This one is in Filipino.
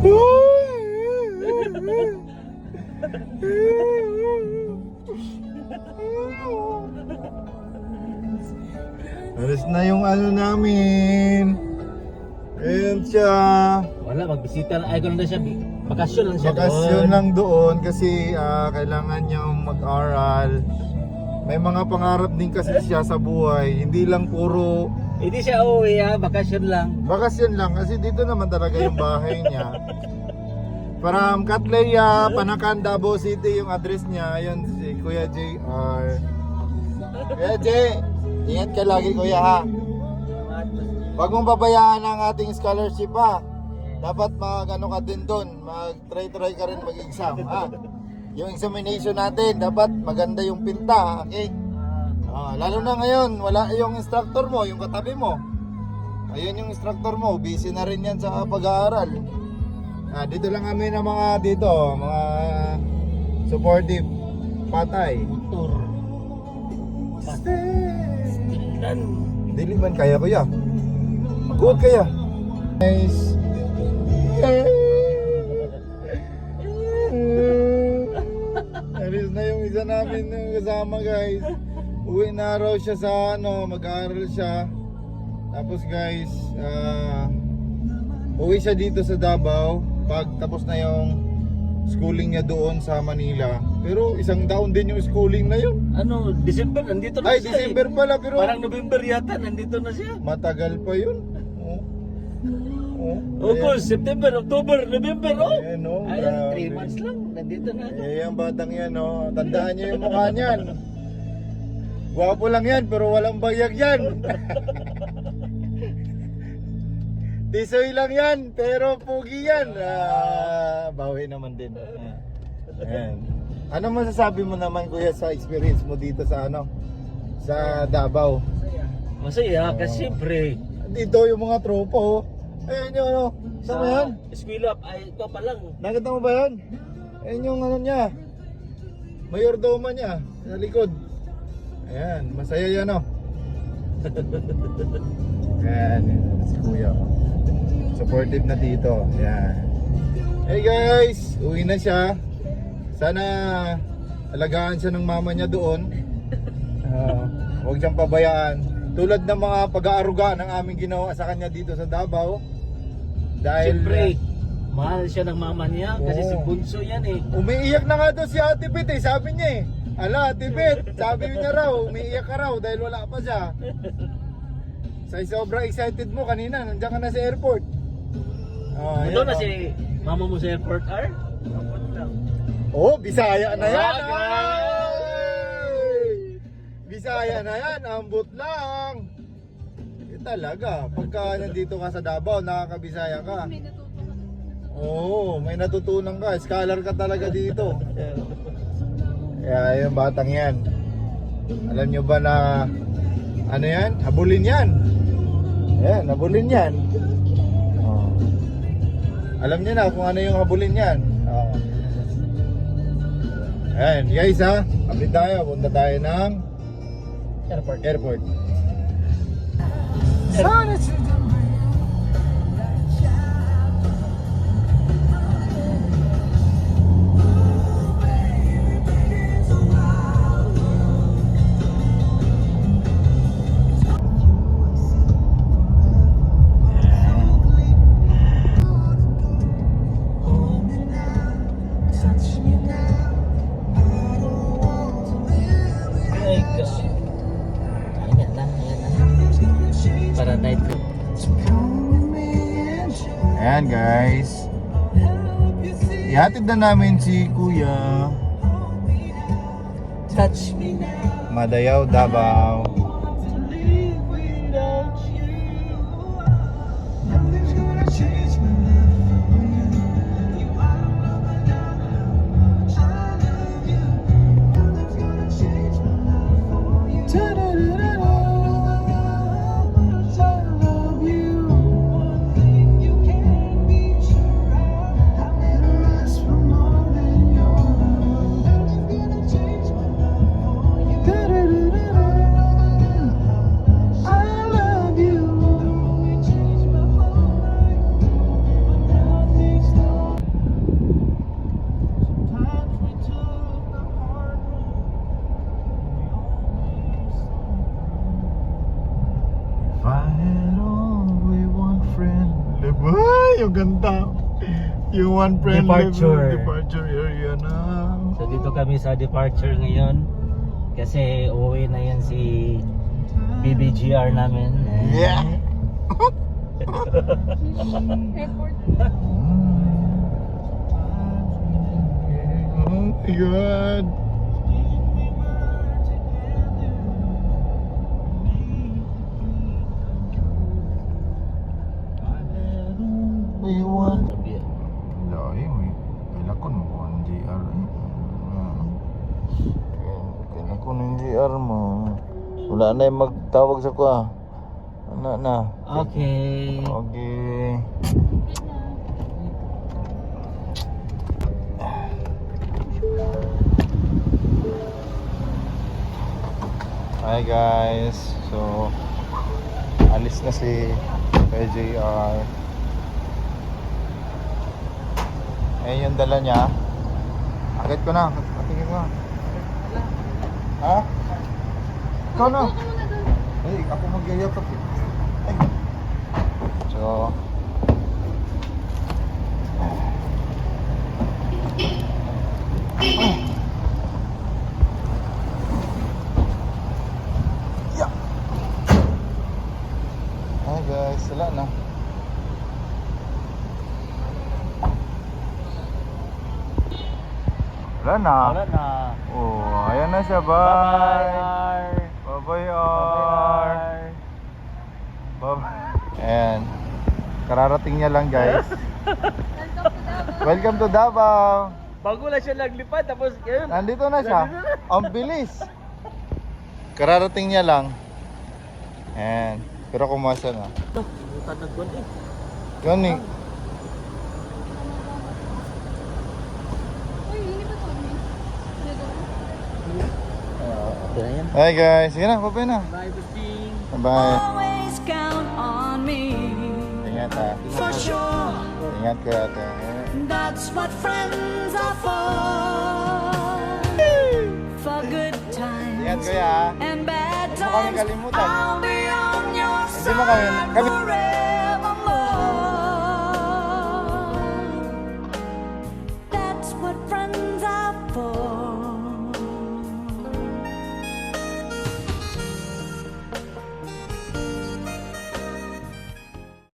Alis na yung ano namin. Ayan siya. Wala, magbisita lang. Ay, gano'n na siya. Bakasyon lang siya Bakasyon doon. lang doon kasi kailangan niyang mag-aral. May mga pangarap din kasi siya sa buhay. Hindi lang puro Hindi siya uwi ha, bakasyon lang. bakasyon lang kasi dito naman talaga yung bahay niya. From Catleya, Panacan, Davao City yung address niya. Ayun si Kuya JR. Kuya J, ingat ka lagi kuya ha. Huwag mong babayaan ang ating scholarship ha. Dapat mag-ano ka din doon, mag-try ka rin mag-exam ha. Yung examination natin, dapat maganda yung pinta, okay? Lalo na ngayon, wala yung instructor mo, yung katabi mo. Ayun yung instructor mo, busy na rin yan sa pag-aaral. Dito lang kami ng mga mga supportive patay. Tour. Stilan. Dili man kaya kuya. Good kaya. Nice. Alis na yung isa namin yung kasama guys. Uwi na raw siya sa mag-aaral siya. Tapos guys, uwi siya dito sa Davao pag tapos na yung schooling niya doon sa Manila. Pero isang taon din yung schooling na yun. Ano, December, nandito na Ay, siya December pala pero Parang November yata, nandito na siya. matagal pa yun. August, September, October, November, oh! Ayan, oh, Ayan, grabe. 3 months lang, nandito na. Yung batang yan, tandaan niyo yung mukha niyan. Gwapo lang yan, pero walang bayag yan. Tisoy lang yan, pero pugi yan. Bawi naman din. Ayan. Ano masasabi mo naman kuya sa experience mo dito sa sa Davao? Masaya, kasi siyempre, Dito yung mga tropa oh. Ayan yung Saan mo yan? Eskwela, ay ito pa lang. Nakita mo ba yan? Ayan yung niya. Mayordoma niya sa likod. Ayan, masaya yan Ayan, si kuya. Supportive na dito. Ayan. Hey guys, uwi na siya. Sana alagaan siya ng mama niya doon. Huwag siyang pabayaan. Tulad ng mga pag-aaruga ng aming ginawa sa kanya dito sa Davao. Dahil Siyempre, mahal siya ng mama niya kasi si Bunso yan eh. umiiyak na nga daw si Ate Pit sabi niya Ala, Ate Pit, sabi niya raw, umiiyak ka raw dahil wala pa siya. Sa sobrang excited mo kanina, nandiyan ka na sa airport. Ito na si mama mo sa airport, R? Oh, Bisaya na yan. Ah, Ay! Bisaya na yan, ambot lang. Talaga, pagka nandito ka sa Davao, nakakabisaya ka. Oo, may natutunan ka. Scholar ka talaga dito. Kaya yung batang yan. Alam nyo ba na ano yan? Habulin yan. Ayan, habulin yan. Alam nyo na kung ano yung habulin yan. Ayan, guys ha. Update tayo. Punta tayo ng airport. Ay, gosh. Ayan na. Para night trip. Ayan guys. Ihatid na namin si Kuya. Touch me now. Madayaw, Davao. Ay, yung ganda. Yung one friend Departure. departure area na. So dito kami sa departure ngayon. Kasi uuwi na yan si BBGR namin. Yeah. Oh my God. Iwan. Lahi mo eh. Kailangan mo ang GR eh. Kailangan ng GR mo. Wala na yung magtawag sa ko ah. Wala na. Okay. Okay. Hi guys. So alis na si JR. Eh yung dala niya. Akit ko na. Patingin mo. Ha? Ikaw na. Ay, ako magyayakap eh. Ay. So Yeah. Hi guys, wala na. Wala na. Wala na. Oh, ayan na siya. Bye. Bye-bye. Bye-bye, R. Bye-bye. Ayan. Kararating niya lang, guys. Welcome to Davao. Bago lang siya naglipad tapos yun. Nandito na siya. Ang bilis. Kararating niya lang. Ayan. Pero kumasa na. Tanagwan eh. Yun eh. Okay na yan. Hi guys. Sige na, bye na. Bye, Busing. Bye. Always count on me. Ingat ha. For sure, Ingat ka ate. that's what friends are for. For good times Ingat kuya ha. and bad Huwag mo kami times, kalimutan. I'll be on your Hindi mo kami- side kami- forever.